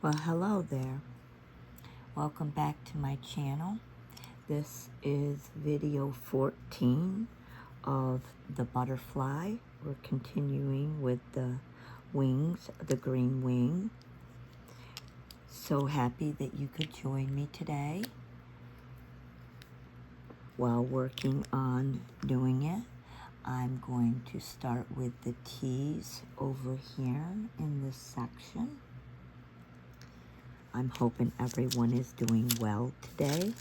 Well, hello there. Welcome back to my channel. This is video 14 of the butterfly. We're continuing with the wings, the green wing. So happy that you could join me today while working on doing it. I'm going to start with the T's over here in this section. I'm hoping everyone is doing well today.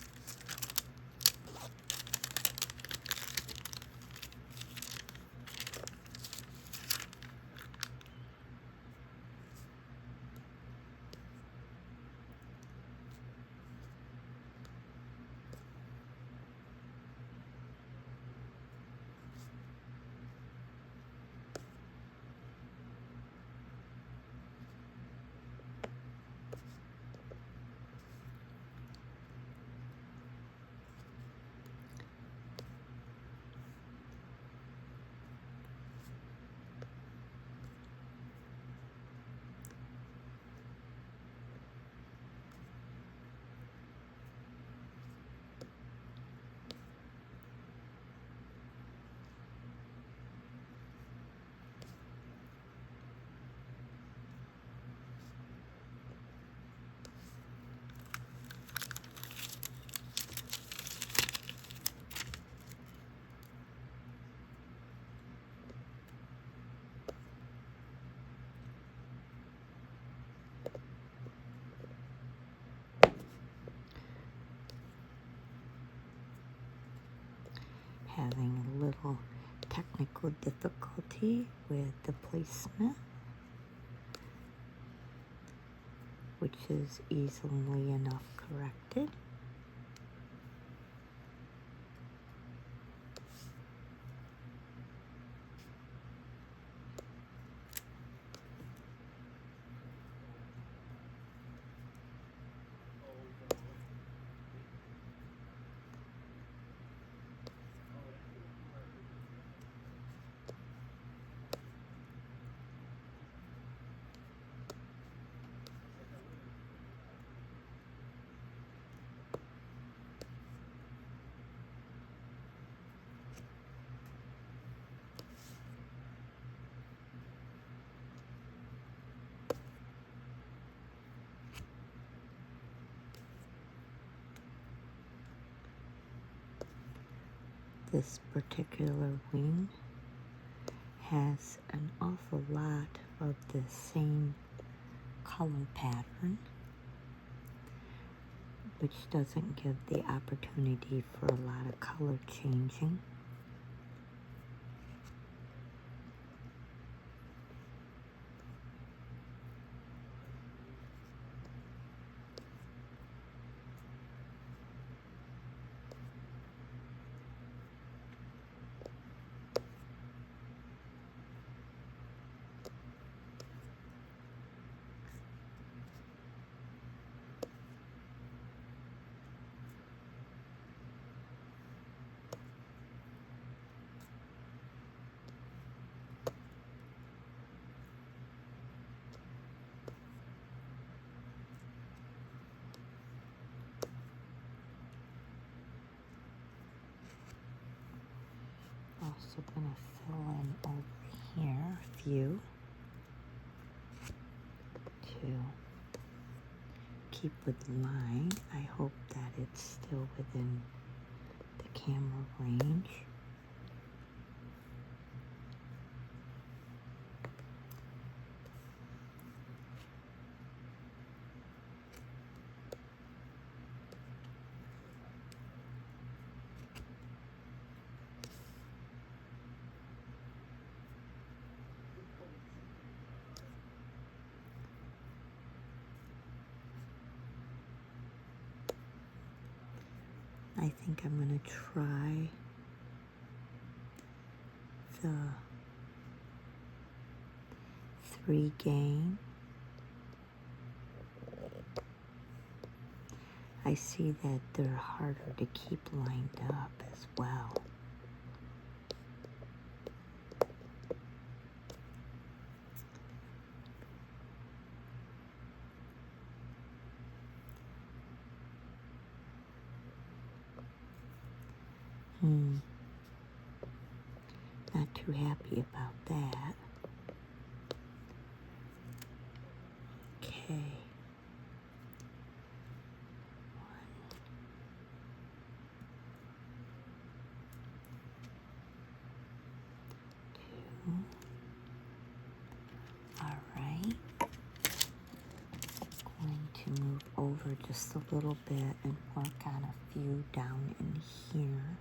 Having a little technical difficulty with the placement, which is easily enough corrected. This particular wing has an awful lot of the same color pattern, which doesn't give the opportunity for a lot of color changing. Also going to fill in over here a few to keep with line. I hope that it's still within the camera range. I think I'm going to try the 3 gain. I see that they're harder to keep lined up as well. Not too happy about that. Okay. 1, 2. All right. Going to move over just a little bit and work on a few down in here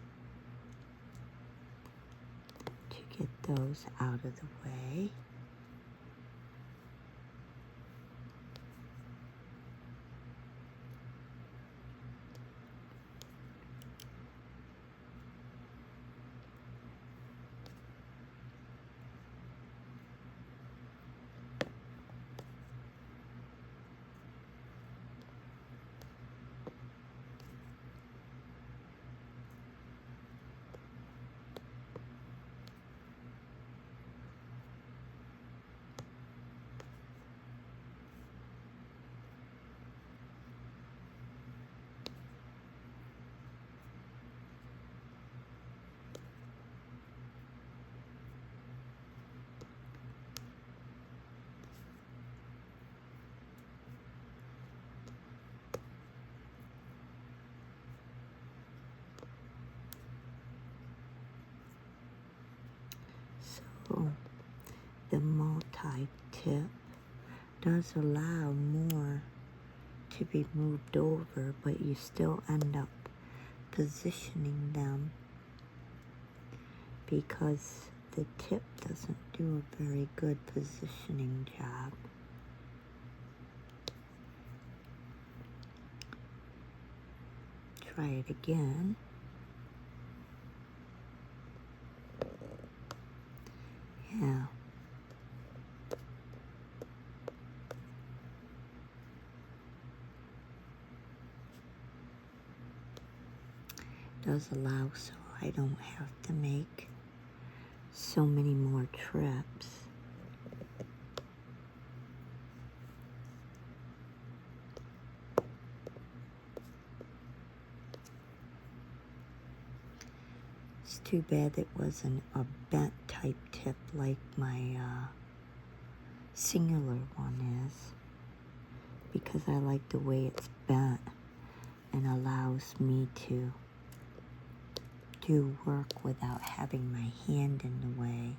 to get those out of the way. So the multi-tip does allow more to be moved over, but you still end up positioning them because the tip doesn't do a very good positioning job. Try it again. Yeah. Does allow so I don't have to make so many more trips. It's too bad it wasn't a bent type tip like my singular one is, because I like the way it's bent and allows me to do work without having my hand in the way.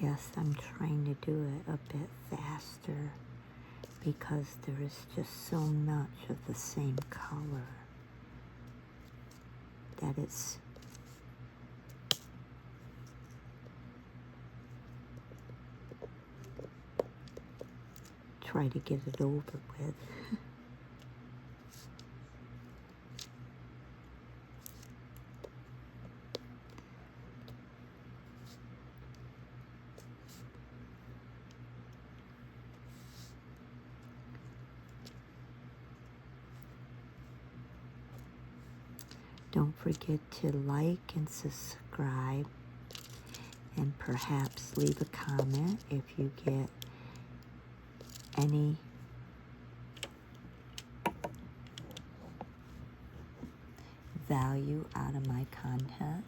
Yes, I'm trying to do it a bit faster because there is just so much of the same color that it's try to get it over with. Don't forget to like and subscribe, and perhaps leave a comment if you get any value out of my content.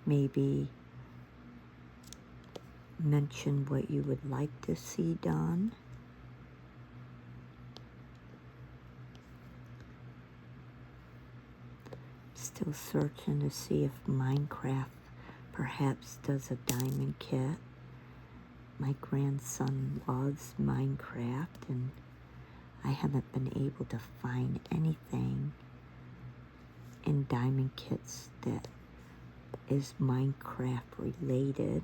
Maybe mention what you would like to see done. Still searching to see if Minecraft perhaps does a diamond kit. My grandson loves Minecraft, and I haven't been able to find anything in Diamond Kits that is Minecraft related.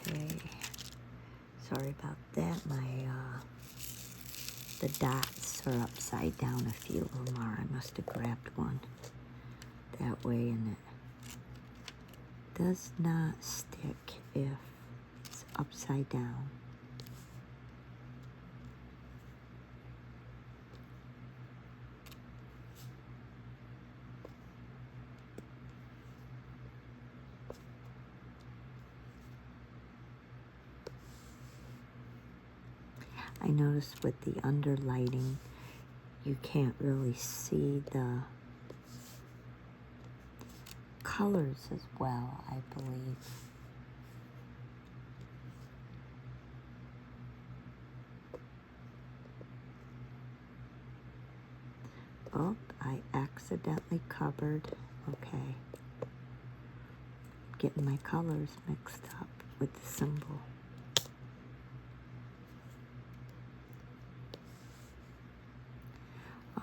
Okay, sorry about that. The dots are upside down. A few of them are. I must have grabbed one that way, and it does not stick if it's upside down. I noticed with the underlighting, you can't really see the colors as well, I believe. Oh, I accidentally covered. Okay. Getting my colors mixed up with the symbol.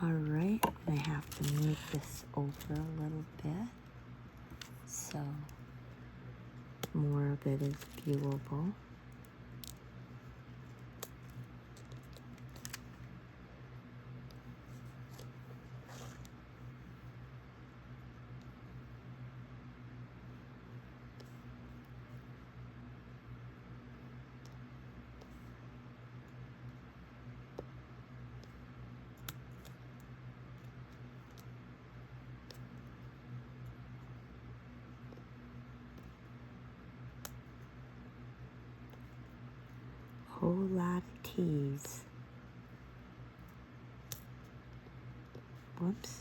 Alright, I'm going to have to move this over a little bit so more of it is viewable. Whole lot of T's. Whoops.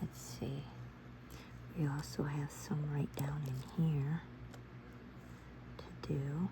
Let's see. We also have some right down in here to do.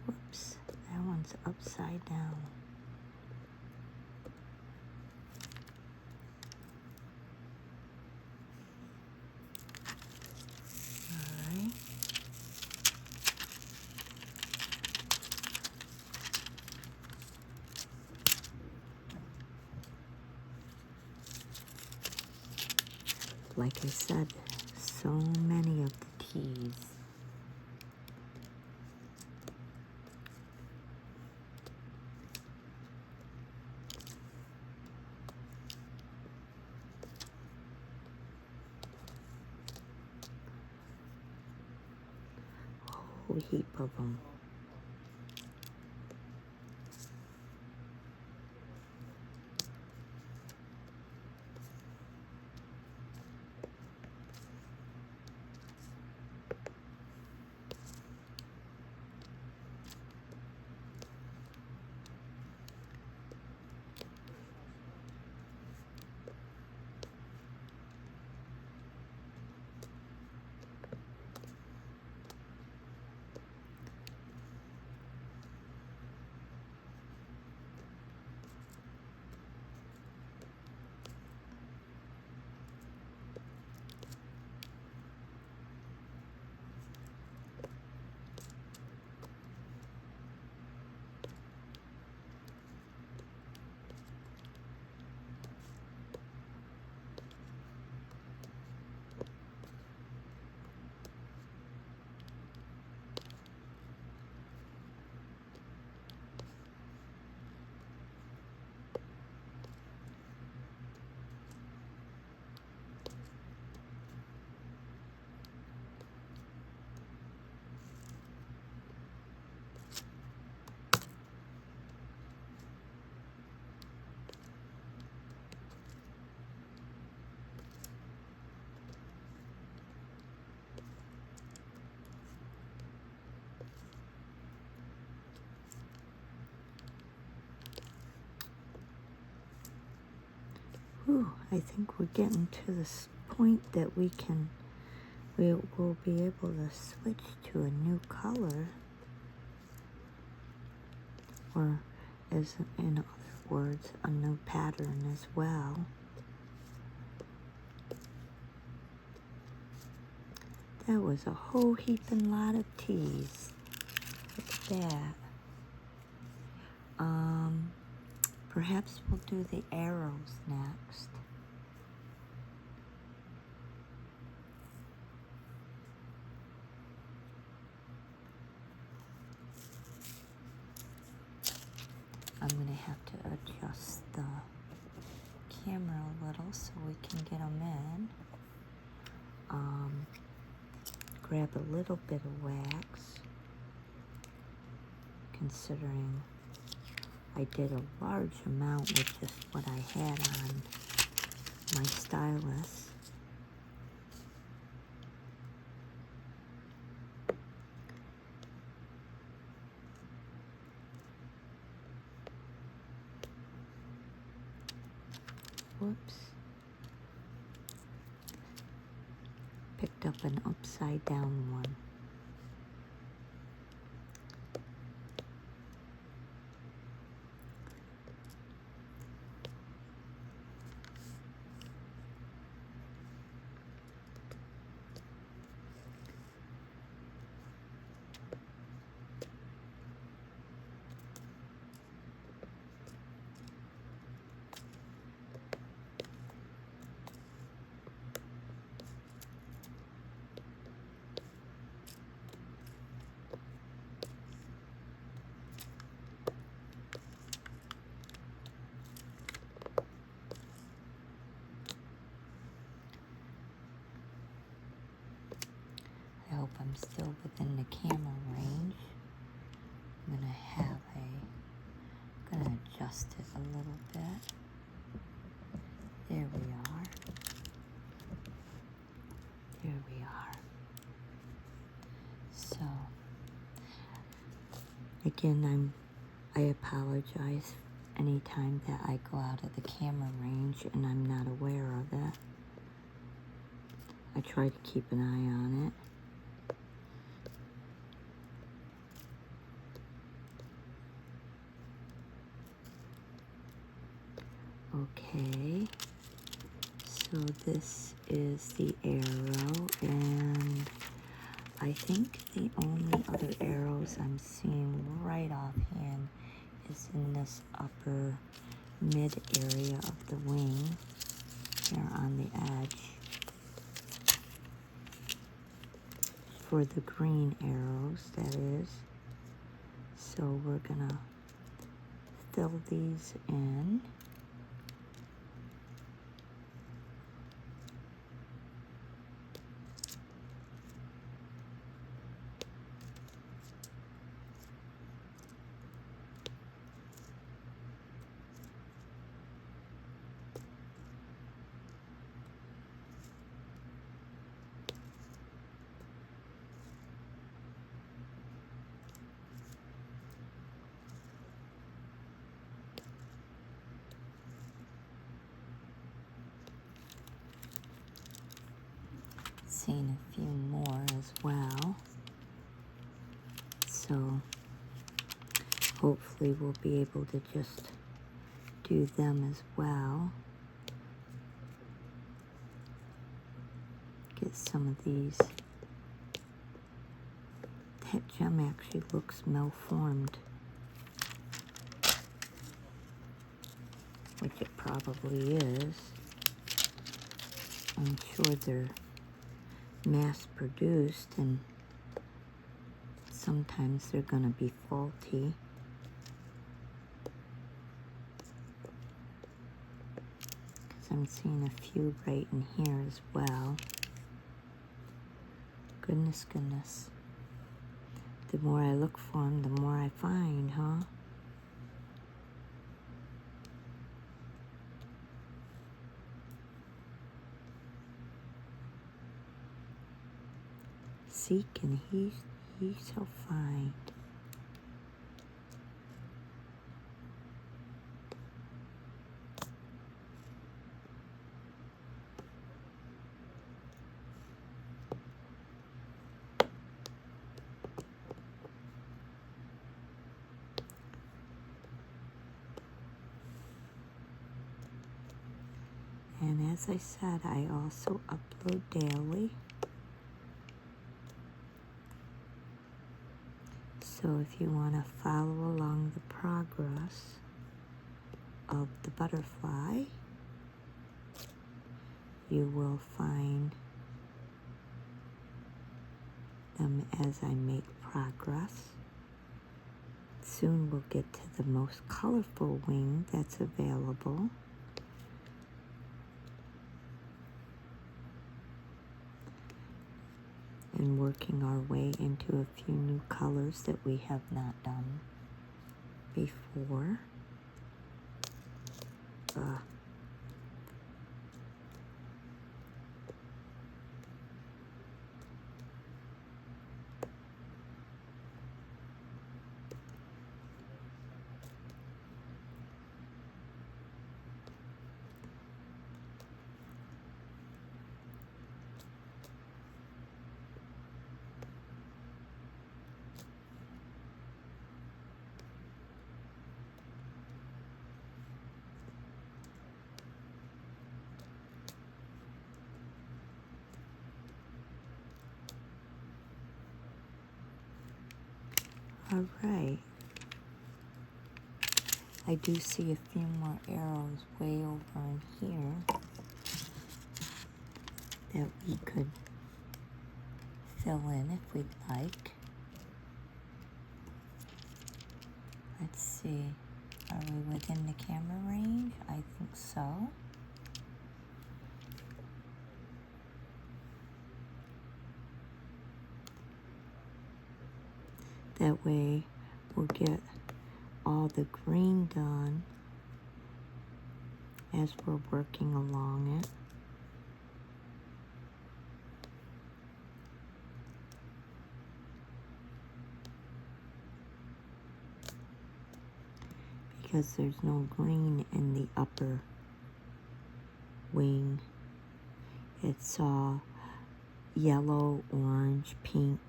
Whoops, that one's upside down. Alright. Like I said, so many of the T's. Whole heap of them. I think we're getting to this point that we will be able to switch to a new color, or as in other words, a new pattern as well. That was a whole heaping lot of T's. Look at that. Perhaps we'll do the arrows next. I'm going to have to adjust the camera a little so we can get them in. Grab a little bit of wax, considering I did a large amount with just what I had on my stylus. Whoops. Picked up an upside down one. I hope I'm still within the camera range. I'm gonna adjust it a little bit. There we are. There we are. So, again, I apologize anytime that I go out of the camera range and I'm not aware of it. I try to keep an eye on it. Okay, so this is the arrow, and I think the only other arrows I'm seeing right offhand is in this upper mid area of the wing, here on the edge, for the green arrows, that is. So we're gonna fill these in. Seen a few more as well, so hopefully we'll be able to just do them as well. Get some of these. That gem actually looks malformed, which it probably is. I'm sure they're mass-produced, and sometimes they're going to be faulty. Because I'm seeing a few right in here as well. Goodness, goodness. The more I look for them, the more I find, huh? Seek and he shall find. as I said, I also upload daily. So if you want to follow along the progress of the butterfly, you will find them as I make progress. Soon we'll get to the most colorful wing that's available. And working our way into a few new colors that we have not done before. All right. I do see a few more arrows way over in here that we could fill in if we'd like. Let's see. Are we within the camera range? I think so. That way we'll get all the green done as we're working along it. Because there's no green in the upper wing. It's all yellow, orange, pink,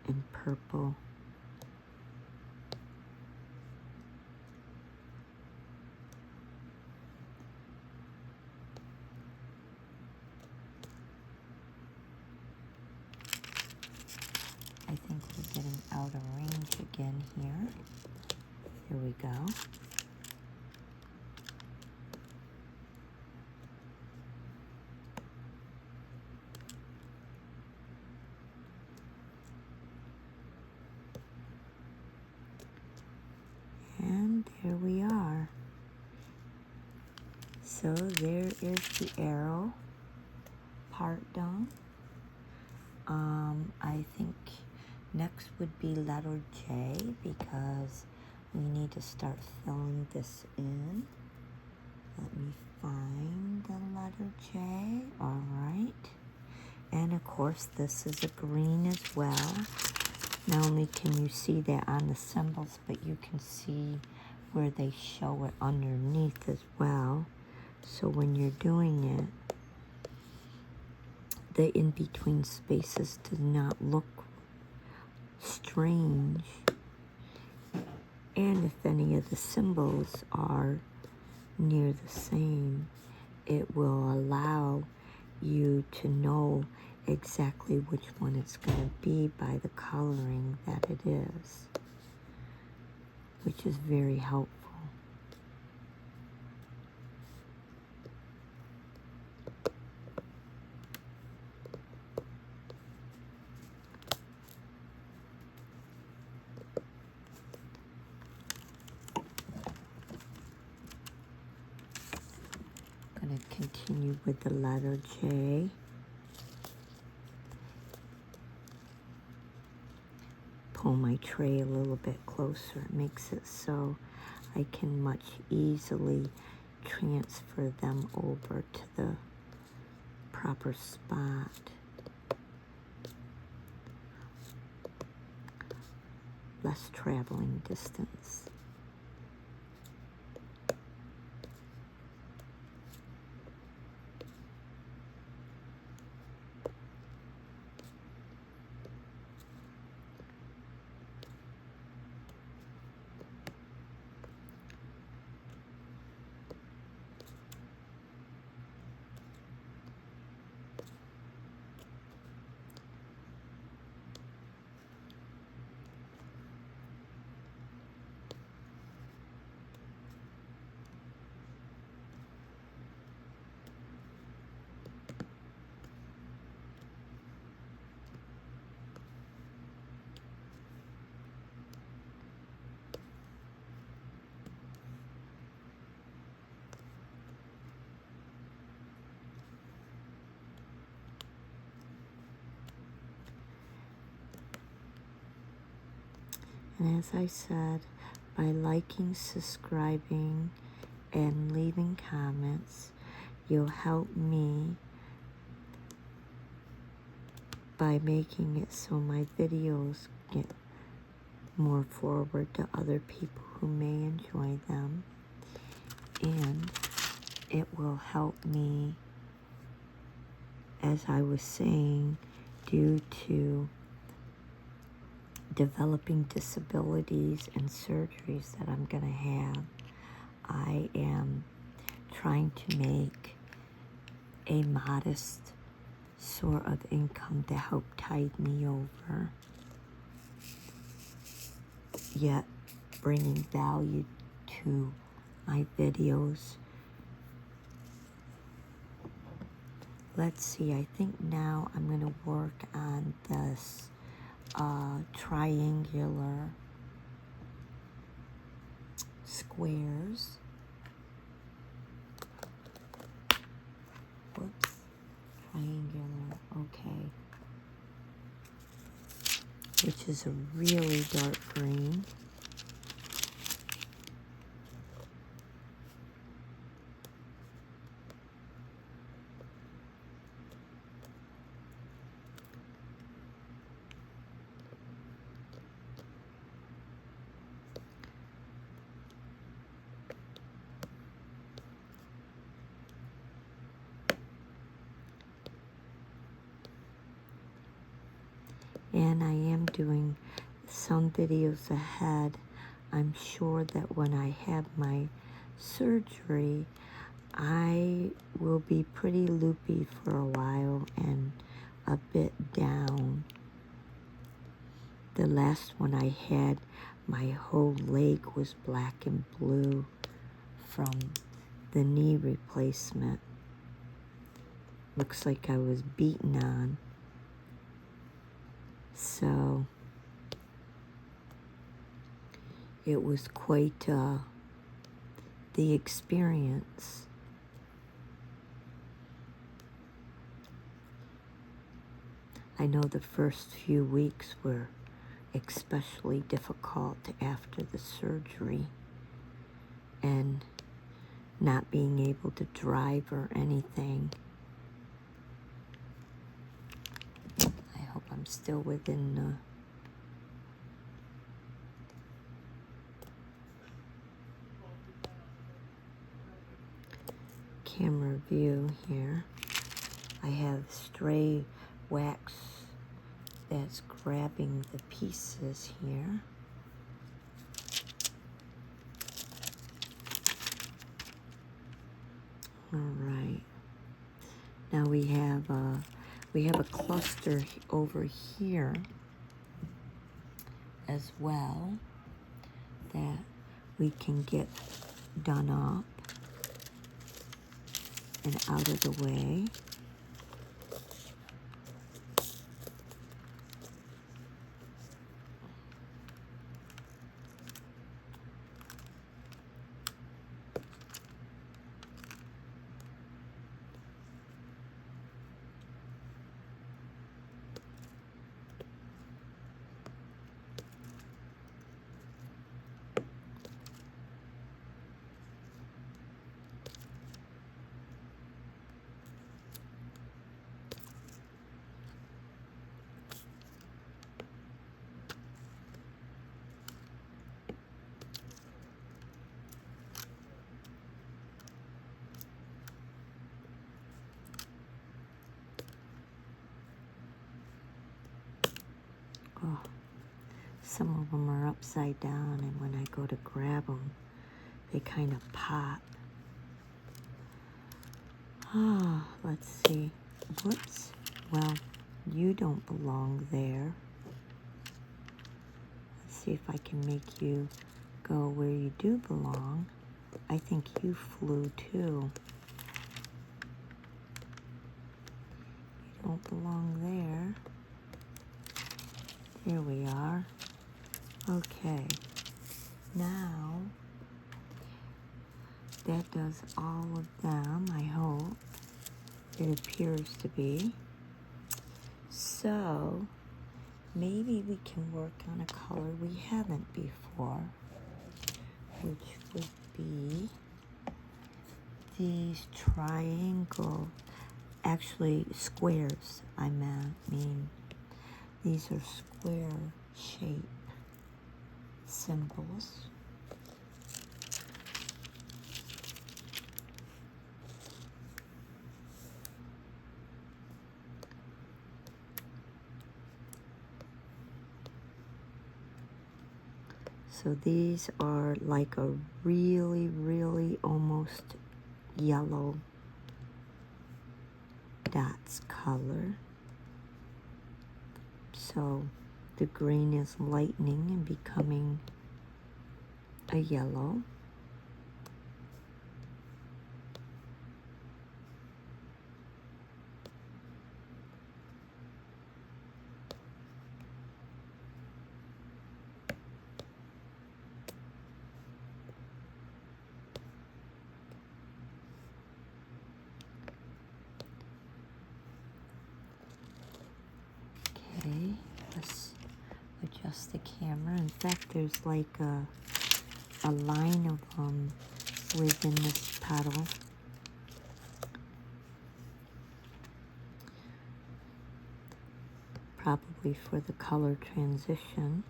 and purple. I think we're getting out of range again here. Here we go. And there we are. So there is the arrow part done. I think next would be letter J because we need to start filling this in. Let me find the letter J. All right. And of course, this is a green as well. Not only can you see that on the symbols, but you can see where they show it underneath as well. So when you're doing it, the in-between spaces do not look strange. And if any of the symbols are near the same, it will allow you to know exactly which one it's going to be by the coloring that it is, which is very helpful. I'm going to continue with the letter J. Pull my tray a little bit closer. It makes it so I can much easily transfer them over to the proper spot. Less traveling distance. And as I said, by liking, subscribing, and leaving comments, you'll help me by making it so my videos get more forward to other people who may enjoy them. And it will help me, as I was saying, due to developing disabilities and surgeries that I'm going to have. I am trying to make a modest sort of income to help tide me over, yet bringing value to my videos. Let's see, I think now I'm going to work on this triangular squares. Whoops. Triangular, okay. Which is a really dark green. And I am doing some videos ahead. I'm sure that when I have my surgery, I will be pretty loopy for a while and a bit down. The last one I had, my whole leg was black and blue from the knee replacement. Looks like I was beaten on. So it was quite the experience. I know the first few weeks were especially difficult after the surgery and not being able to drive or anything. I hope I'm still within the camera view here. I have stray wax that's grabbing the pieces here. All right. Now we have a cluster over here as well that we can get done up and out of the way. Oh, some of them are upside down, and when I go to grab them, they kind of pop. Ah, let's see. Whoops. Well, you don't belong there. Let's see if I can make you go where you do belong. I think you flew too. You don't belong there. Here we are. Okay. Now, that does all of them, I hope. It appears to be. So, maybe we can work on a color we haven't before, which would be these actually squares, I mean, these are square shape symbols. So these are like a really, really almost yellow dots color. So the green is lightening and becoming a yellow. Okay, let's adjust the camera. In fact, there's like a line of them within this petal. Probably for the color transition.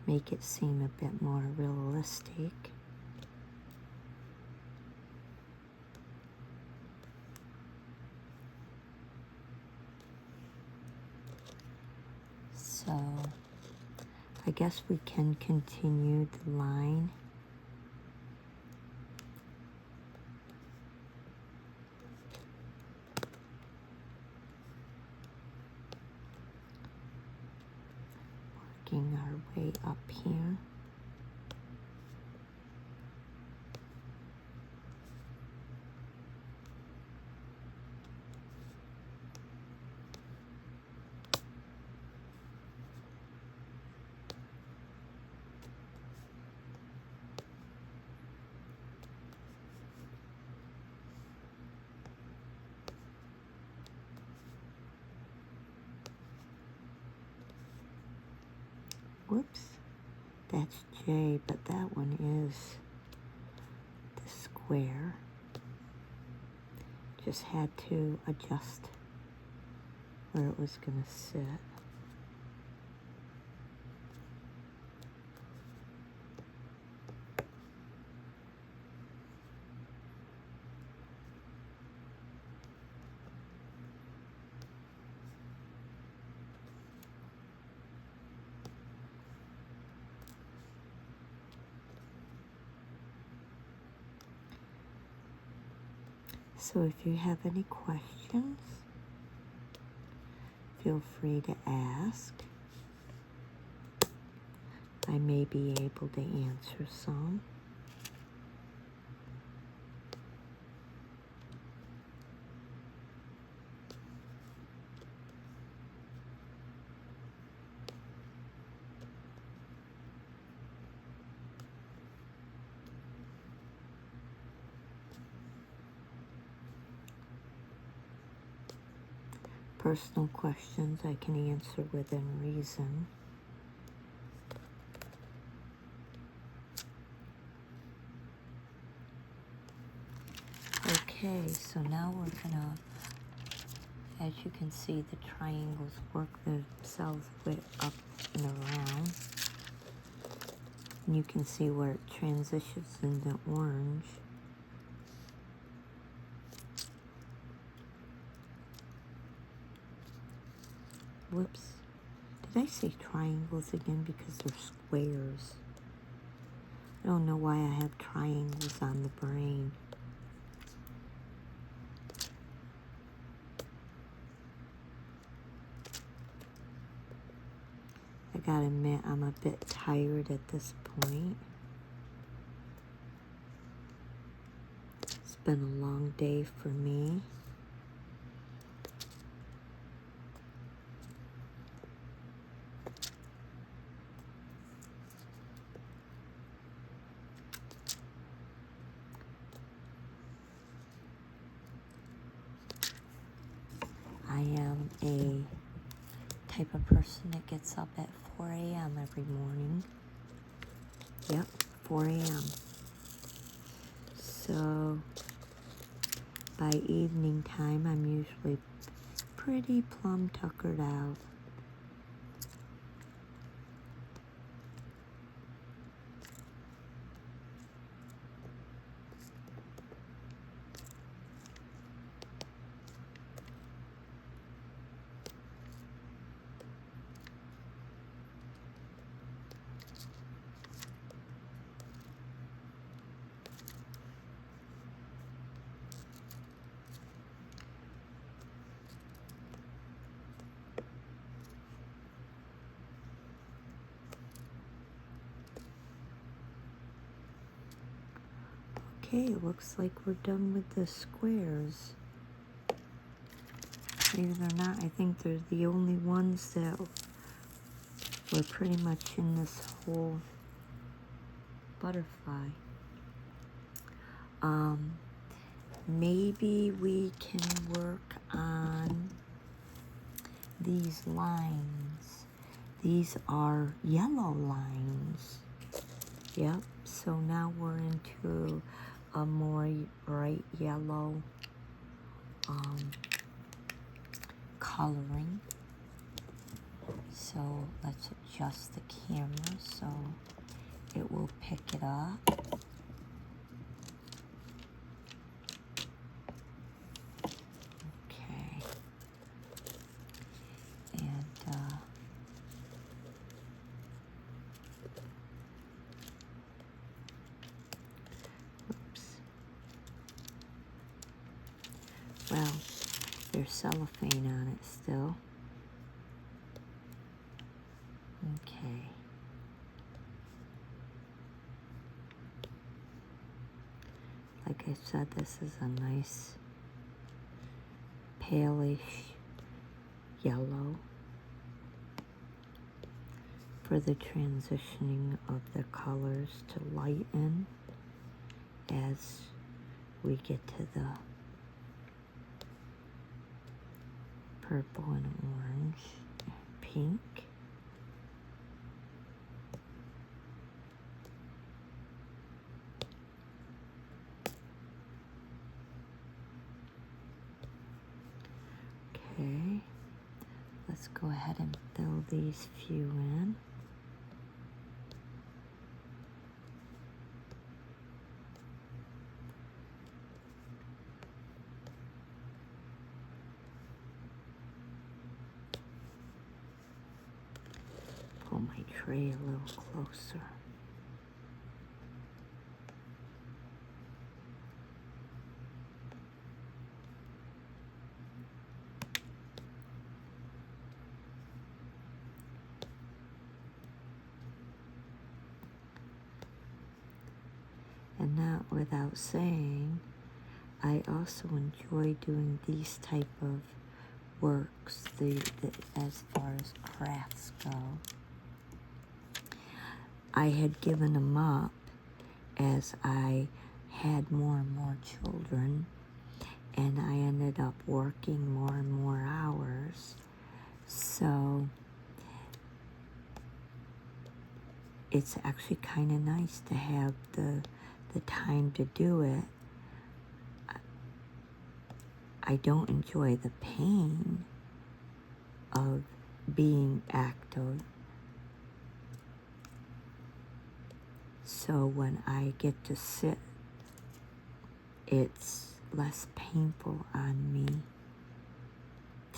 Make it seem a bit more realistic. So I guess we can continue the line. Working our way up here. Whoops, that's J, but that one is the square. Just had to adjust where it was going to sit. So if you have any questions, feel free to ask. I may be able to answer some. Personal questions I can answer within reason. Okay, so now we're gonna, as you can see, the triangles work themselves way up and around. And you can see where it transitions into orange. Whoops. Did I say triangles again? Because they're squares. I don't know why I have triangles on the brain. I gotta admit, I'm a bit tired at this point. It's been a long day for me. I am type of person that gets up at 4 a.m. every morning. Yep, 4 a.m. So by evening time, I'm usually pretty plumb tuckered out. Okay, it looks like we're done with the squares. Believe it or not, I think they're the only ones that were pretty much in this whole butterfly. Maybe we can work on these lines. These are yellow lines. Yep, so now we're into a more bright yellow coloring. So let's adjust the camera so it will pick it up. Okay. And oops. Well, there's cellophane on it still. Okay. Like I said, this is a nice palish yellow for the transitioning of the colors to lighten as we get to the purple and orange and pink. Okay, let's go ahead and fill these few in. Pull my tray a little closer. And not without saying, I also enjoy doing these type of works, as far as crafts go. I had given them up as I had more and more children, and I ended up working more and more hours. So it's actually kind of nice to have the time to do it. I don't enjoy the pain of being active. So when I get to sit, it's less painful on me.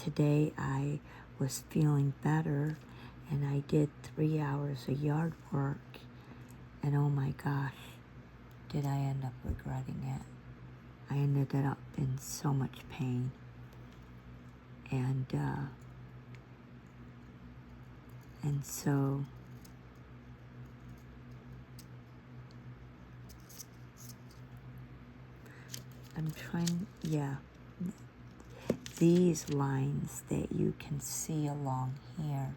Today I was feeling better and I did 3 hours of yard work, and oh my gosh, did I end up regretting it. I ended up in so much pain. And so I'm trying, yeah. These lines that you can see along here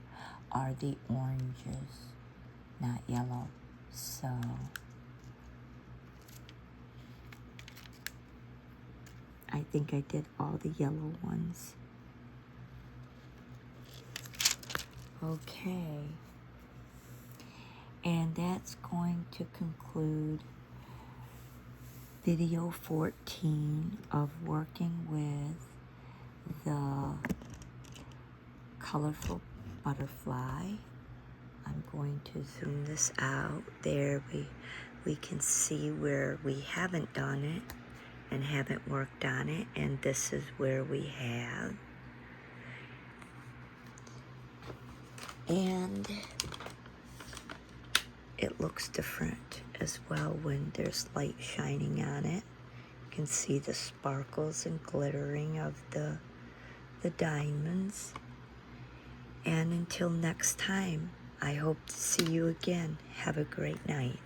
are the oranges, not yellow. So I think I did all the yellow ones. Okay. And that's going to conclude video 14 of working with the colorful butterfly. I'm going to zoom this out. There we can see where we haven't done it and haven't worked on it, and this is where we have. And it looks different as well when there's light shining on it. You can see the sparkles and glittering of the diamonds. And until next time, I hope to see you again. Have a great night.